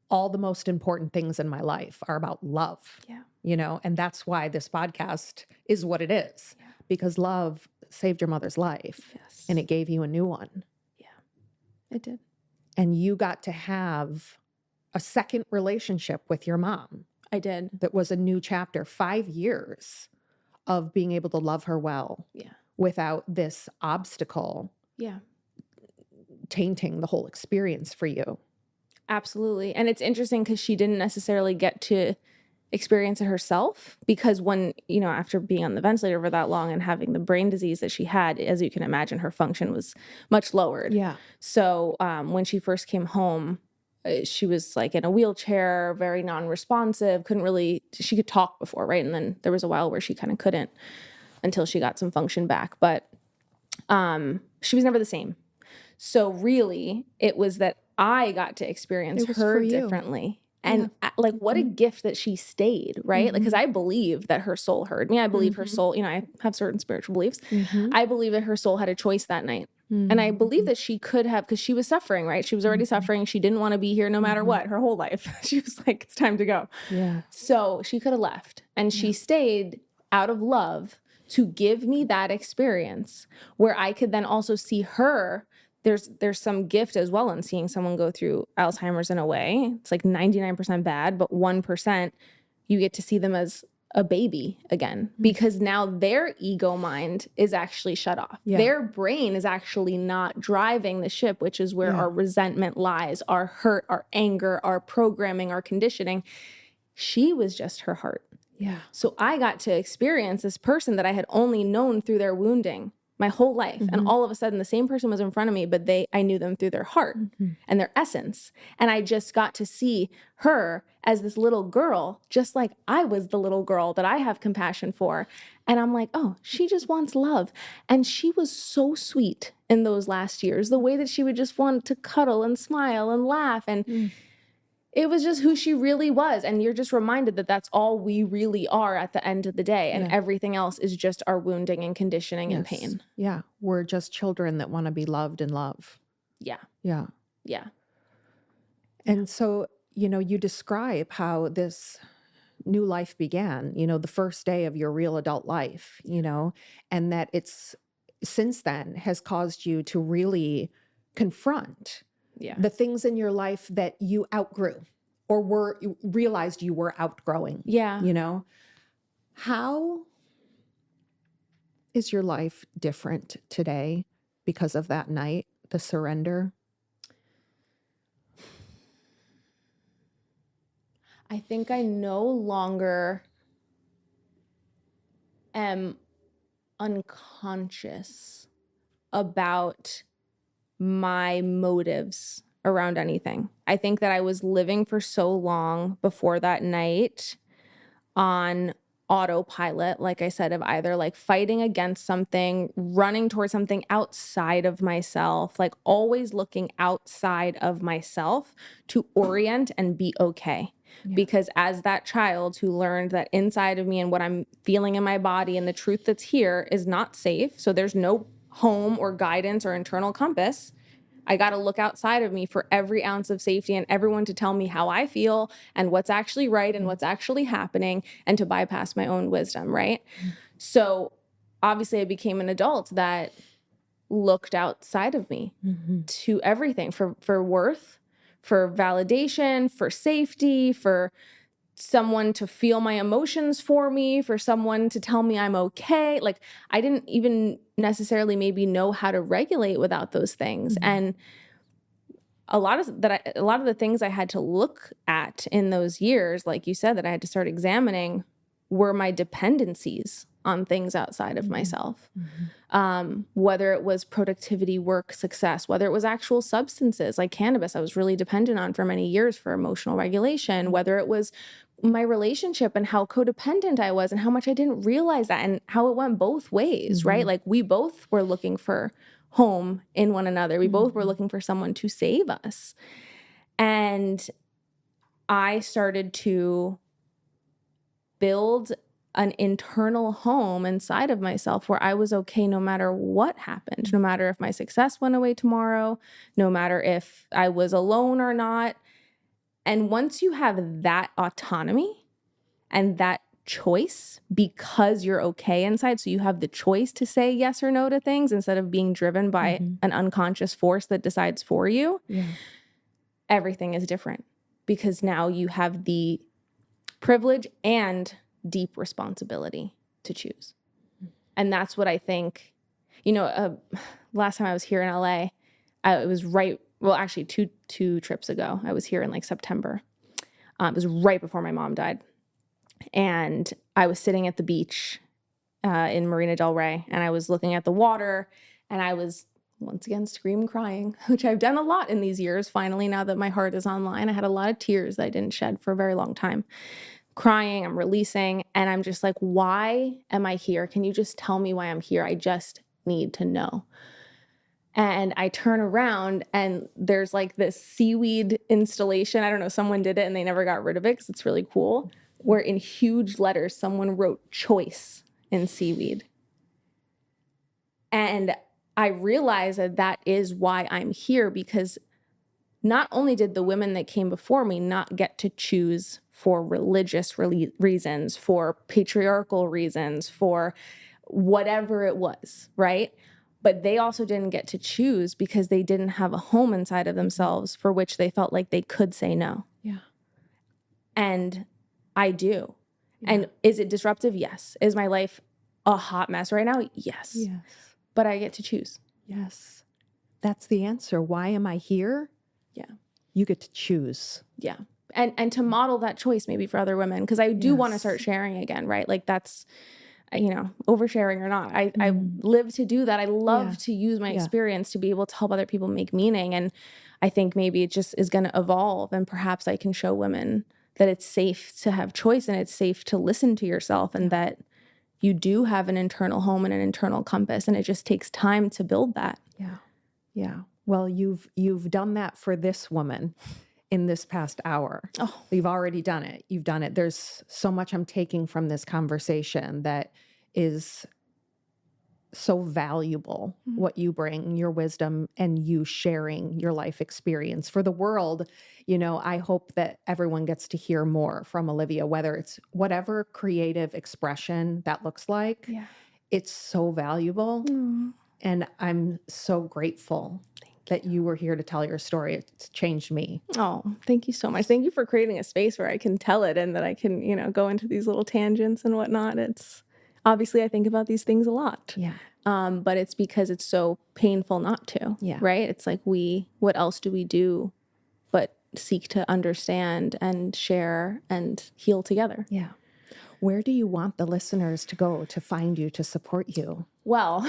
All the most important things in my life are about love. Yeah. And that's why this podcast is what it is, because love saved your mother's life and it gave you a new one. Yeah, it did. And you got to have a second relationship with your mom. I did. That was a new chapter, 5 years of being able to love her well without this obstacle tainting the whole experience for you. Absolutely. And it's interesting because she didn't necessarily get to experience it herself, because when, after being on the ventilator for that long and having the brain disease that she had, as you can imagine, her function was much lowered. Yeah. So when she first came home, she was like in a wheelchair, very non-responsive, she could talk before, right? And then there was a while where she kind of couldn't until she got some function back. But she was never the same. So really, it was that I got to experience her differently. And like, what a gift that she stayed, right? Like, because I believe that her soul heard me. I believe her soul, I have certain spiritual beliefs. I believe that her soul had a choice that night. And I believe that she could have, because she was suffering, right? She was already suffering. She didn't want to be here no matter what, her whole life. She was like, it's time to go. Yeah. So she could have left. And she stayed out of love to give me that experience where I could then also see her. There's some gift as well in seeing someone go through Alzheimer's in a way. It's like 99% bad, but 1% you get to see them as a baby again, because now their ego mind is actually shut off. Yeah. Their brain is actually not driving the ship, which is where our resentment lies, our hurt, our anger, our programming, our conditioning. She was just her heart. Yeah. So I got to experience this person that I had only known through their wounding my whole life. And all of a sudden the same person was in front of me, but I knew them through their heart and their essence. And I just got to see her as this little girl, just like I was the little girl that I have compassion for. And I'm like, oh, she just wants love. And she was so sweet in those last years, the way that she would just want to cuddle and smile and laugh. And it was just who she really was. And you're just reminded that that's all we really are at the end of the day. And everything else is just our wounding and conditioning and pain. Yeah. We're just children that want to be loved and love. Yeah. Yeah. Yeah. And so, you describe how this new life began, the first day of your real adult life, and that it's since then has caused you to really confront the things in your life that you outgrew or you realized you were outgrowing. Yeah. How is your life different today because of that night, the surrender? I think I no longer am unconscious about my motives around anything. I think that I was living for so long before that night on autopilot, like I said, of either like fighting against something, running towards something outside of myself, like always looking outside of myself to orient and be okay. Because as that child who learned that inside of me and what I'm feeling in my body and the truth that's here is not safe, so there's no home or guidance or internal compass, I got to look outside of me for every ounce of safety and everyone to tell me how I feel and what's actually right and what's actually happening, and to bypass my own wisdom, right? So obviously I became an adult that looked outside of me to everything for worth, for validation, for safety, for someone to feel my emotions for me, for someone to tell me I'm okay. Like I didn't even necessarily maybe know how to regulate without those things. And a lot of the things I had to look at in those years, like you said, that I had to start examining, were my dependencies on things outside of myself. Whether it was productivity, work, success, whether it was actual substances like cannabis, I was really dependent on for many years for emotional regulation, whether it was my relationship and how codependent I was and how much I didn't realize that and how it went both ways, right? Like we both were looking for home in one another. We both were looking for someone to save us. And I started to build an internal home inside of myself where I was okay no matter what happened, no matter if my success went away tomorrow, no matter if I was alone or not. And once you have that autonomy and that choice, because you're okay inside, so you have the choice to say yes or no to things instead of being driven by an unconscious force that decides for you, everything is different, because now you have the privilege and deep responsibility to choose. And that's what I think, last time I was here in LA, it was actually two trips ago. I was here in like September. It was right before my mom died. And I was sitting at the beach in Marina Del Rey, and I was looking at the water, and I was once again scream crying, which I've done a lot in these years. Finally, now that my heart is online, I had a lot of tears that I didn't shed for a very long time. Crying, I'm releasing, and I'm just like, why am I here? Can you just tell me why I'm here? I just need to know. And I turn around, and there's like this seaweed installation. I don't know, someone did it and they never got rid of it because it's really cool, where in huge letters, someone wrote choice in seaweed. And I realized that that is why I'm here, because not only did the women that came before me not get to choose for religious reasons, for patriarchal reasons, for whatever it was, right? But they also didn't get to choose because they didn't have a home inside of themselves for which they felt like they could say no. Yeah. And I do. Yeah. And is it disruptive? Yes. Is my life a hot mess right now? Yes. Yes. But I get to choose. Yes. That's the answer. Why am I here? Yeah. You get to choose. Yeah. And to model that choice maybe for other women, because I do want to start sharing again, right? Like that's, oversharing or not. I live to do that. I love to use my experience to be able to help other people make meaning. And I think maybe it just is going to evolve, and perhaps I can show women that it's safe to have choice, and it's safe to listen to yourself, and that you do have an internal home and an internal compass, and it just takes time to build that. Yeah. Yeah. Well, you've done that for this woman in this past hour. Oh, you've already done it. You've done it. There's so much I'm taking from this conversation that is so valuable, what you bring, your wisdom, and you sharing your life experience for the world. I hope that everyone gets to hear more from Olivia, whether it's whatever creative expression that looks like. Yeah. It's so valuable. And I'm so grateful that you were here to tell your story. It's changed me. Oh, thank you so much. Thank you for creating a space where I can tell it, and that I can, go into these little tangents and whatnot. It's obviously, I think about these things a lot. Yeah. But it's because it's so painful not to. Yeah. Right? It's like what else do we do but seek to understand and share and heal together? Yeah. Where do you want the listeners to go to find you, to support you? Well,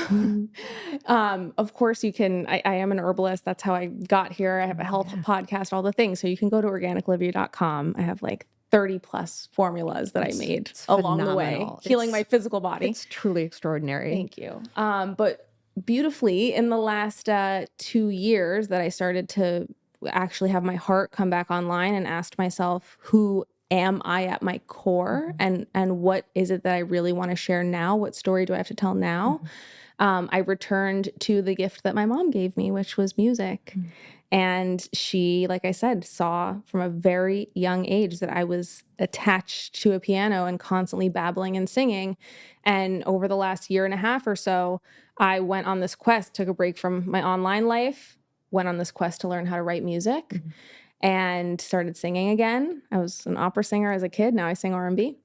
of course you can. I am an herbalist. That's how I got here. I have a health podcast, all the things. So you can go to organicolivia.com. I have like 30 plus formulas that I made along the way, healing my physical body. It's truly extraordinary. Thank you. But beautifully, in the last 2 years that I started to actually have my heart come back online and asked myself, who am I at my core, and what is it that I really want to share now? What story do I have to tell now? I returned to the gift that my mom gave me, which was music. And she, like I said, saw from a very young age that I was attached to a piano and constantly babbling and singing. And over the last year and a half or so, I went on this quest, took a break from my online life, went on this quest to learn how to write music. And started singing again. I was an opera singer as a kid. Now I sing R&B.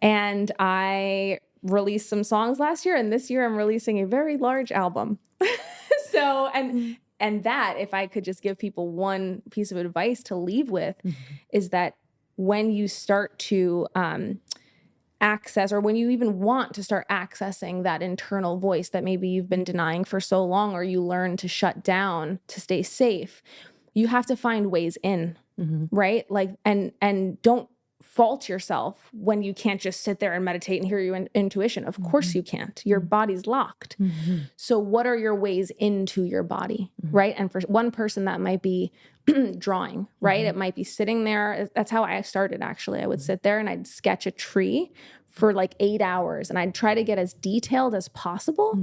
And I released some songs last year. And this year I'm releasing a very large album. And that, if I could just give people one piece of advice to leave with, is that when you start to access, or when you even want to start accessing that internal voice that maybe you've been denying for so long, or you learn to shut down to stay safe, you have to find ways in, right? Like, and don't fault yourself when you can't just sit there and meditate and hear your intuition. Of course you can't. Your body's locked. So what are your ways into your body, right? And for one person that might be drawing, right? It might be sitting there. That's how I started, actually. I would sit there and I'd sketch a tree for like 8 hours, and I'd try to get as detailed as possible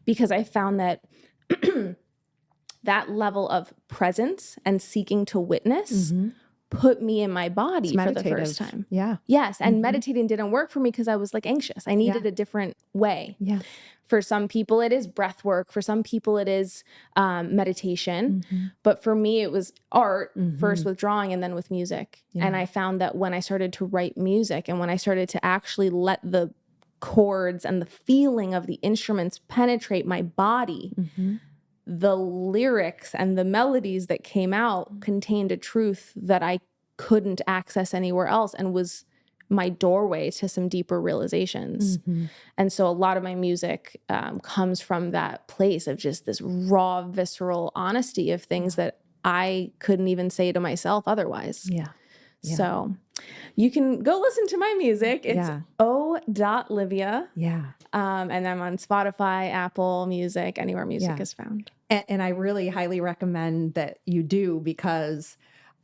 because I found that that level of presence and seeking to witness put me in my body for the first time. Yeah. Yes. And meditating didn't work for me because I was like anxious. I needed a different way. Yeah. For some people, it is breath work. For some people, it is meditation. But for me, it was art, first with drawing and then with music. Yeah. And I found that when I started to write music and when I started to actually let the chords and the feeling of the instruments penetrate my body, the lyrics and the melodies that came out contained a truth that I couldn't access anywhere else and was my doorway to some deeper realizations. And so a lot of my music comes from that place of just this raw, visceral honesty of things that I couldn't even say to myself otherwise. Yeah. So you can go listen to my music. It's o.livia. Yeah. And I'm on Spotify, Apple Music, anywhere music is found. And I really highly recommend that you do, because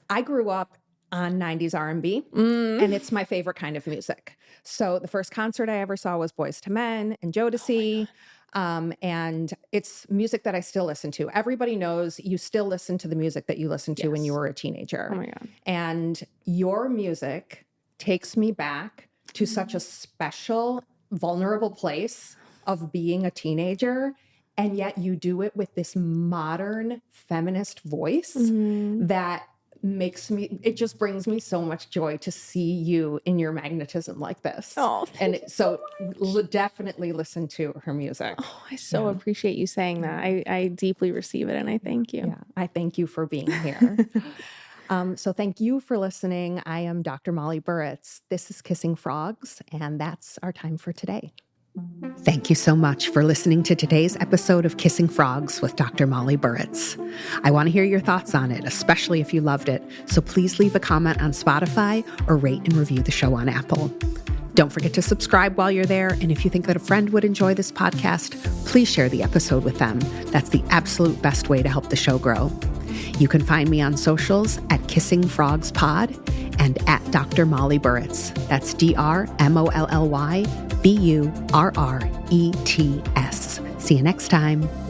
I grew up on 90s R&B, and it's my favorite kind of music. So the first concert I ever saw was Boyz II Men and Jodeci. And it's music that I still listen to. Everybody knows you still listen to the music that you listened to when you were a teenager. Oh my God. And your music takes me back to such a special, vulnerable place of being a teenager. And yet you do it with this modern feminist voice that it just brings me so much joy to see you in your magnetism like this. Oh, so definitely listen to her music. Oh, I so appreciate you saying that. I deeply receive it, and I thank you. Yeah, I thank you for being here. So thank you for listening. I am Dr. Molly Burritts. This is Kissing Frogs, and that's our time for today. Thank you so much for listening to today's episode of Kissing Frogs with Dr. Molly Burritts. I want to hear your thoughts on it, especially if you loved it. So please leave a comment on Spotify or rate and review the show on Apple. Don't forget to subscribe while you're there. And if you think that a friend would enjoy this podcast, please share the episode with them. That's the absolute best way to help the show grow. You can find me on socials at Kissing Frogs Pod and at Dr. Molly Burritts. That's DrMollybUrrets. See you next time.